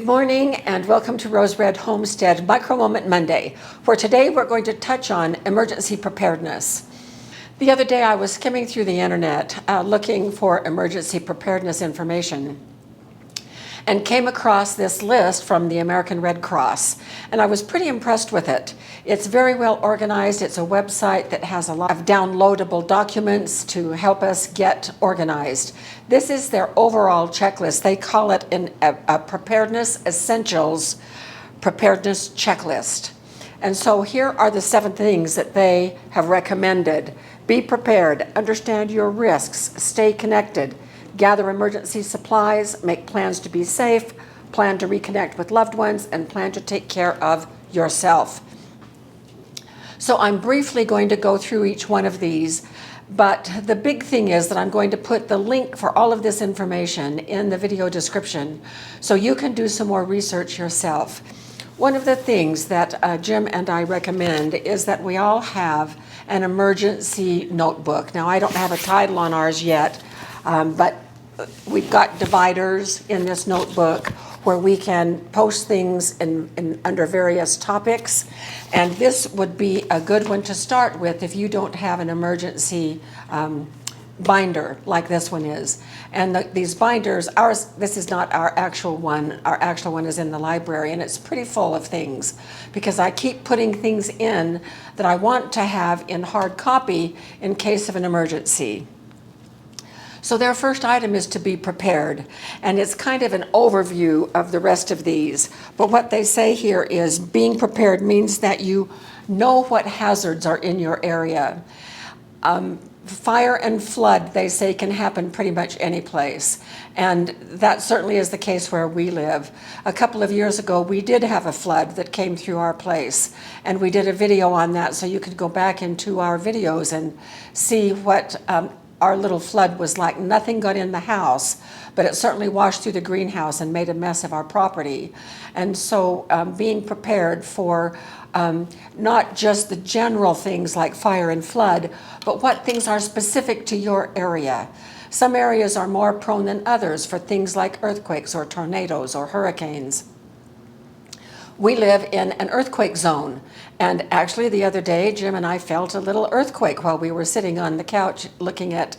Good morning and welcome to Rose Red Homestead Micro Moment Monday, where today we're going to touch on emergency preparedness. The other day I was skimming through the internet looking for emergency preparedness information and came across this list from the American Red Cross, and I was pretty impressed with it. It's very well organized. It's a website that has a lot of downloadable documents to help us get organized. This is their overall checklist. They call it a Preparedness Essentials Preparedness Checklist. And so here are the 7 things that they have recommended. Be prepared, understand your risks, stay connected, gather emergency supplies, make plans to be safe, plan to reconnect with loved ones, and plan to take care of yourself. So I'm briefly going to go through each one of these, but the big thing is that I'm going to put the link for all of this information in the video description so you can do some more research yourself. One of the things that Jim and I recommend is that we all have an emergency notebook. Now, I don't have a title on ours yet, but we've got dividers in this notebook where we can post things under various topics. And this would be a good one to start with if you don't have an emergency binder like this one is. And these binders, this is not our actual one. Our actual one is in the library, and it's pretty full of things because I keep putting things in that I want to have in hard copy in case of an emergency. So their first item is to be prepared, and it's kind of an overview of the rest of these. But what they say here is being prepared means that you know what hazards are in your area. Fire and flood, they say, can happen pretty much any place. And that certainly is the case where we live. A couple of years ago, we did have a flood that came through our place. And we did a video on that, so you could go back into our videos and see what our little flood was like. Nothing got in the house, but it certainly washed through the greenhouse and made a mess of our property. And so being prepared for not just the general things like fire and flood, but what things are specific to your area. Some areas are more prone than others for things like earthquakes or tornadoes or hurricanes. We live in an earthquake zone, and actually the other day Jim and I felt a little earthquake while we were sitting on the couch looking at,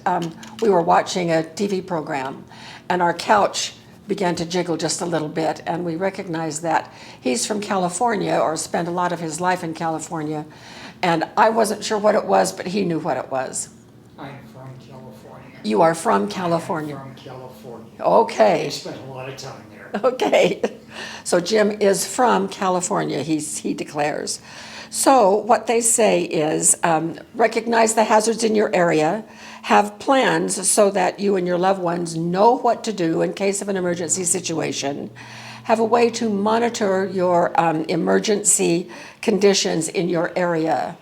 we were watching a TV program, and our couch began to jiggle just a little bit, and we recognized that he's from California, or spent a lot of his life in California, and I wasn't sure what it was, but he knew what it was. I'm from California. You are from California? I'm from California. Okay. I spent a lot of time there. Okay. So Jim is from California, he declares. So what they say is recognize the hazards in your area, have plans so that you and your loved ones know what to do in case of an emergency situation, have a way to monitor your emergency conditions in your area,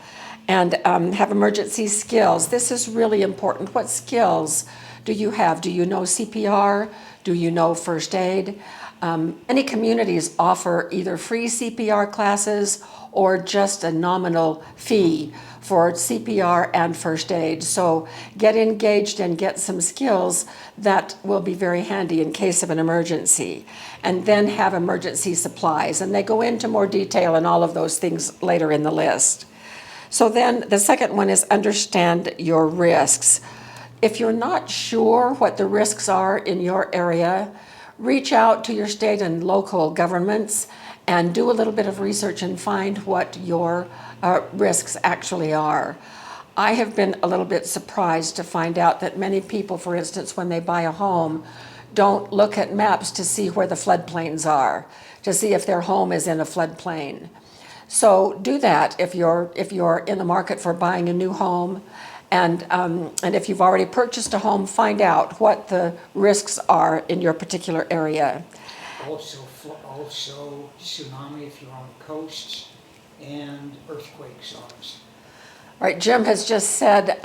and have emergency skills. This is really important. What skills do you have? Do you know CPR? Do you know first aid? Many communities offer either free CPR classes or just a nominal fee for CPR and first aid. So get engaged and get some skills that will be very handy in case of an emergency. And then have emergency supplies. And they go into more detail in all of those things later in the list. So then the second one is understand your risks. If you're not sure what the risks are in your area, reach out to your state and local governments and do a little bit of research and find what your risks actually are. I have been a little bit surprised to find out that many people, for instance, when they buy a home, don't look at maps to see where the floodplains are, to see if their home is in a floodplain. So do that if you're in the market for buying a new home. And if you've already purchased a home, find out what the risks are in your particular area. Also tsunami if you're on the coasts, and earthquake zones. All right, Jim has just said,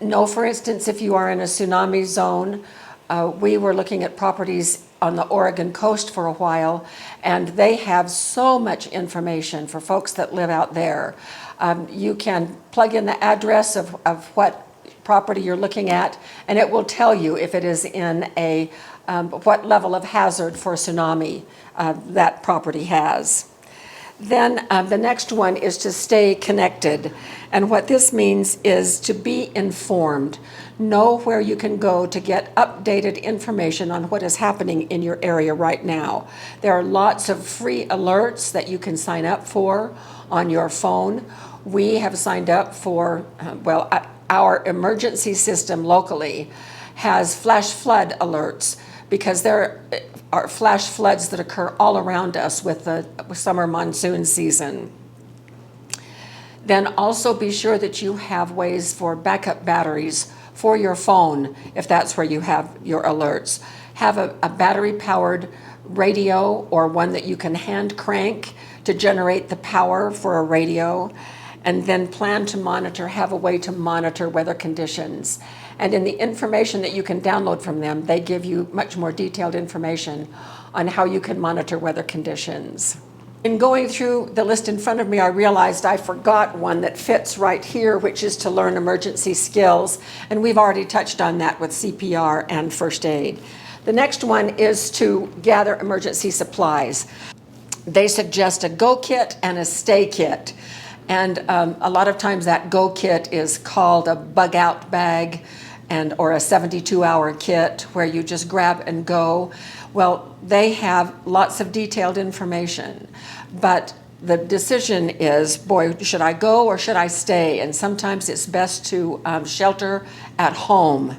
no, for instance, if you are in a tsunami zone, we were looking at properties on the Oregon coast for a while, and they have so much information for folks that live out there. You can plug in the address of what property you're looking at, and it will tell you if it is in a what level of hazard for tsunami that property has. Then the next one is to stay connected. And what this means is to be informed. Know where you can go to get updated information on what is happening in your area right now. There are lots of free alerts that you can sign up for on your phone. We have signed up for, our emergency system locally has flash flood alerts because there are flash floods that occur all around us with the summer monsoon season. Then also be sure that you have ways for backup batteries for your phone if that's where you have your alerts. Have a battery-powered radio or one that you can hand crank to generate the power for a radio. And then plan to monitor, have a way to monitor weather conditions. And in the information that you can download from them, they give you much more detailed information on how you can monitor weather conditions. In going through the list in front of me, I realized I forgot one that fits right here, which is to learn emergency skills. And we've already touched on that with CPR and first aid. The next one is to gather emergency supplies. They suggest a go kit and a stay kit. And a lot of times that go kit is called a bug out bag or a 72-hour kit where you just grab and go. Well, they have lots of detailed information, but the decision is, boy, should I go or should I stay? And sometimes it's best to shelter at home.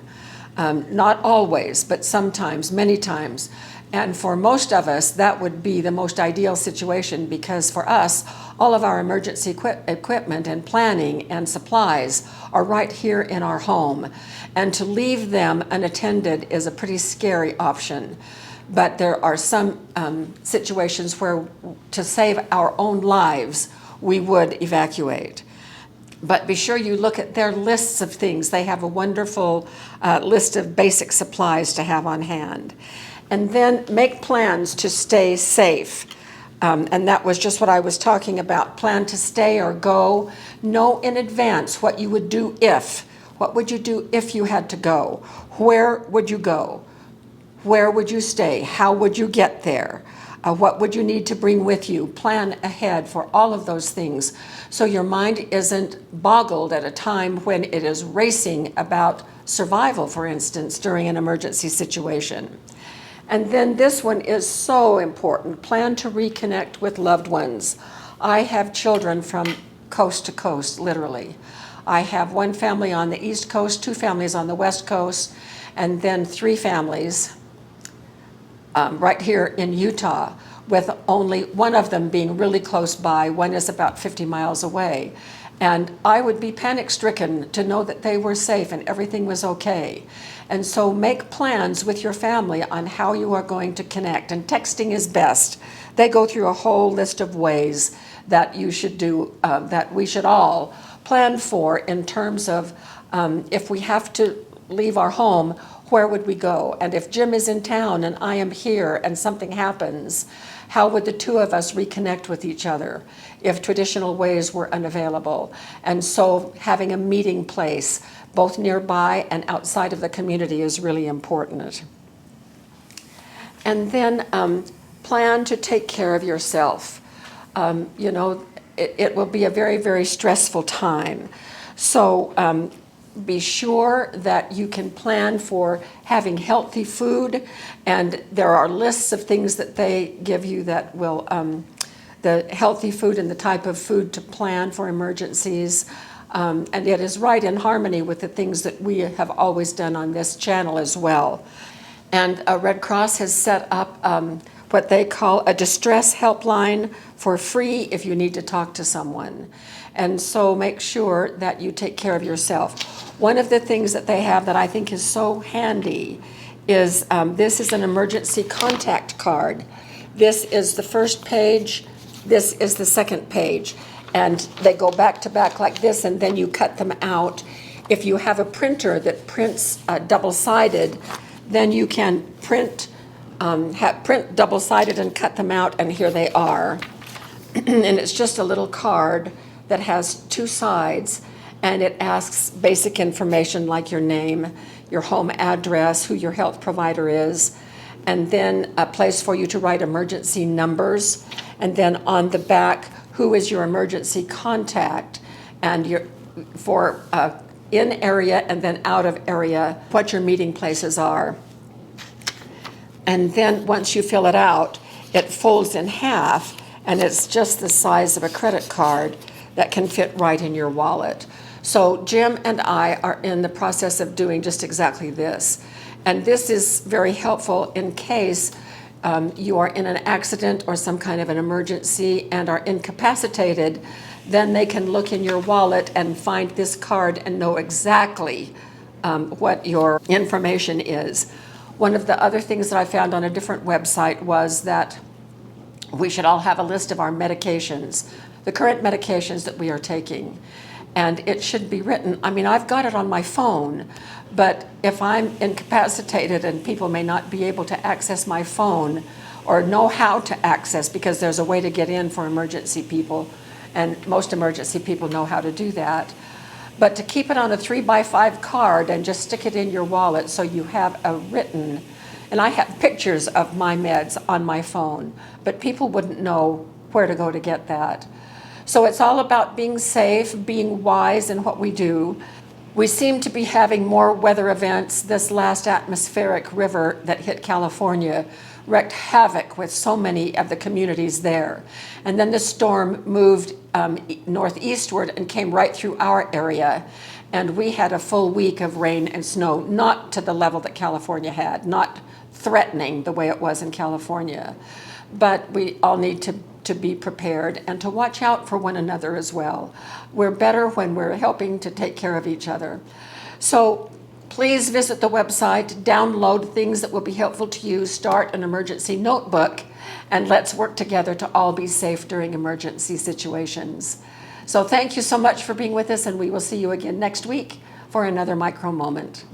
Not always, but sometimes, many times. And for most of us, that would be the most ideal situation because for us, all of our emergency equipment and planning and supplies are right here in our home. And to leave them unattended is a pretty scary option. But there are some situations where to save our own lives, we would evacuate. But be sure you look at their lists of things. They have a wonderful list of basic supplies to have on hand. And then make plans to stay safe. And that was just what I was talking about. Plan to stay or go. Know in advance what you would do if. What would you do if you had to go? Where would you go? Where would you stay? How would you get there? What would you need to bring with you? Plan ahead for all of those things so your mind isn't boggled at a time when it is racing about survival, for instance, during an emergency situation. And then this one is so important. Plan to reconnect with loved ones. I have children from coast to coast, literally. I have one family on the East Coast, 2 families on the West Coast, and then 3 families right here in Utah, with only one of them being really close by. One is about 50 miles away. And I would be panic-stricken to know that they were safe and everything was okay. And so make plans with your family on how you are going to connect. And texting is best. They go through a whole list of ways that you should do, that we should all plan for in terms of if we have to leave our home, where would we go? And if Jim is in town and I am here and something happens, how would the 2 of us reconnect with each other if traditional ways were unavailable? And so having a meeting place, both nearby and outside of the community, is really important. And then plan to take care of yourself. It will be a very, very stressful time. So be sure that you can plan for having healthy food, and there are lists of things that they give you that will, the healthy food and the type of food to plan for emergencies. And it is right in harmony with the things that we have always done on this channel as well. And Red Cross has set up what they call a distress helpline for free if you need to talk to someone. And so make sure that you take care of yourself. One of the things that they have that I think is so handy is this is an emergency contact card. This is the first page, this is the second page, and they go back to back like this, and then you cut them out. If you have a printer that prints double-sided, then you can print double-sided and cut them out, and here they are. And it's just a little card that has 2 sides, and it asks basic information like your name, your home address, who your health provider is, and then a place for you to write emergency numbers, and then on the back, who is your emergency contact, and for in area and then out of area, what your meeting places are. And then once you fill it out, it folds in half, and it's just the size of a credit card that can fit right in your wallet. So Jim and I are in the process of doing just exactly this. And this is very helpful in case you are in an accident or some kind of an emergency and are incapacitated. Then they can look in your wallet and find this card and know exactly what your information is. One of the other things that I found on a different website was that we should all have a list of our medications, the current medications that we are taking. And it should be written, I mean, I've got it on my phone, but if I'm incapacitated and people may not be able to access my phone or know how to access, because there's a way to get in for emergency people, and most emergency people know how to do that. But to keep it on a 3x5 card and just stick it in your wallet so you have a written, and I have pictures of my meds on my phone, but people wouldn't know where to go to get that. So it's all about being safe, being wise in what we do. We seem to be having more weather events. This last atmospheric river that hit California wreaked havoc with so many of the communities there. And then the storm moved northeastward and came right through our area. And we had a full week of rain and snow, not to the level that California had, not threatening the way it was in California. But we all need to be prepared and to watch out for one another as well. We're better when we're helping to take care of each other. So please visit the website, download things that will be helpful to you, start an emergency notebook, and let's work together to all be safe during emergency situations. So thank you so much for being with us, and we will see you again next week for another micro moment.